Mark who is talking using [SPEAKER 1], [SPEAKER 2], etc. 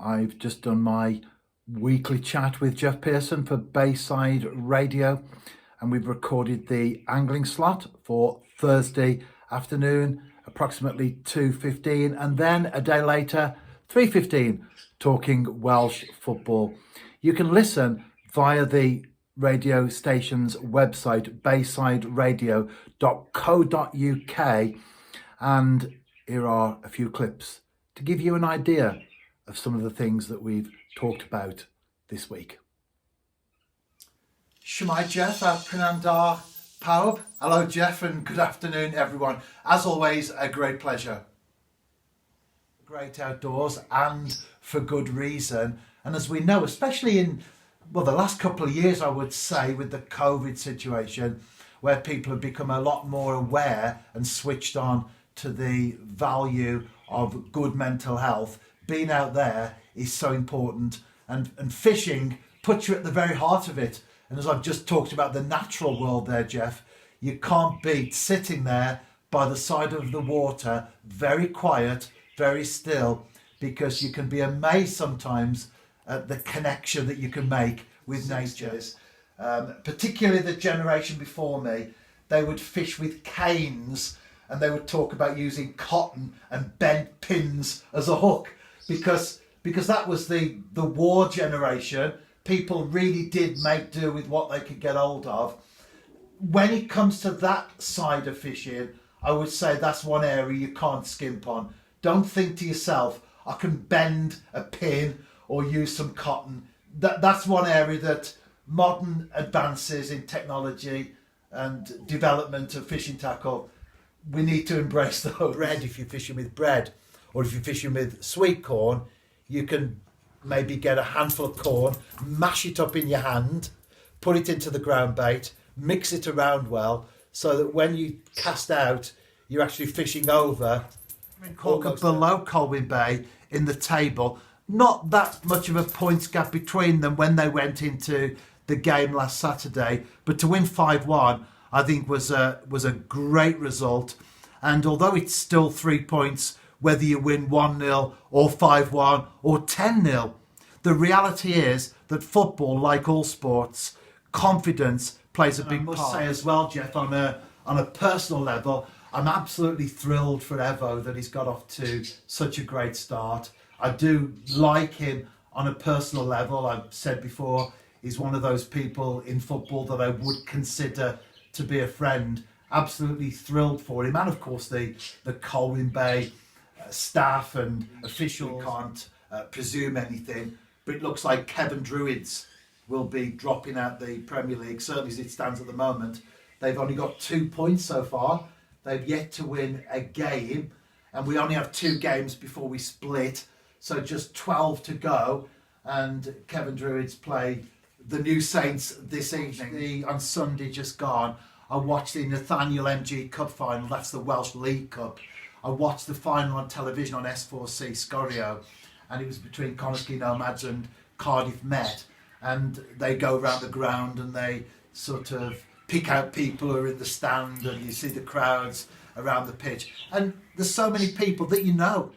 [SPEAKER 1] I've just done my weekly chat with Jeff Pearson for Bayside Radio, and we've recorded the angling slot for Thursday afternoon, approximately 2:15, and then a day later, 3:15, talking Welsh football. You can listen via the radio station's website, baysideradio.co.uk, and here are a few clips to give you an idea of some of the things that we've talked about this week. Shwmae Jeff a Prynawn pawb. Hello Jeff and good afternoon everyone. As always, a great pleasure. Great outdoors and for good reason. And as we know, especially in the last couple of years, I would say, with the COVID situation, where people have become a lot more aware and switched on to the value of good mental health, being out there is so important, and fishing puts you at the very heart of it. And as I've just talked about the natural world there, Jeff, you can't beat sitting there by the side of the water, very quiet, very still, because you can be amazed sometimes at the connection that you can make with nature. Particularly the generation before me, they would fish with canes and they would talk about using cotton and bent pins as a hook because that was the war generation. People really did make do with what they could get hold of. When it comes to that side of fishing, I would say that's one area you can't skimp on. Don't think to yourself, I can bend a pin or use some cotton. That's one area that modern advances in technology and development of fishing tackle, we need to embrace those. Bread, if you're fishing with bread, or if you're fishing with sweet corn, you can maybe get a handful of corn, mash it up in your hand, put it into the ground bait, mix it around well, so that when you cast out, you're actually fishing over. Below Colwyn Bay in the table, not that much of a points gap between them when they went into the game last Saturday, but to win 5-1 I think was a great result. And although it's still 3 points whether you win 1-0 or 5-1 or 10-0, the reality is that football, like all sports, confidence plays a big part. I must say as well, Jeff, on a personal level, I'm absolutely thrilled for Evo that he's got off to such a great start. I do like him on a personal level. I've said before, he's one of those people in football that I would consider to be a friend. Absolutely thrilled for him. And of course the Colwyn Bay staff and officials can't presume anything, but it looks like Kevin Druids will be dropping out the Premier League, certainly as it stands at the moment. They've only got 2 points so far. They've yet to win a game, and we only have 2 games before we split, so just 12 to go. And Kevin Druids play the New Saints this evening. On Sunday just gone, I watched the Nathaniel MG Cup final, that's the Welsh League Cup. I watched the final on television on S4C Scorio, and it was between Connasky Nomads and Cardiff Met, and they go around the ground and they sort of pick out people who are in the stand, and you see the crowds around the pitch, and there's so many people that you know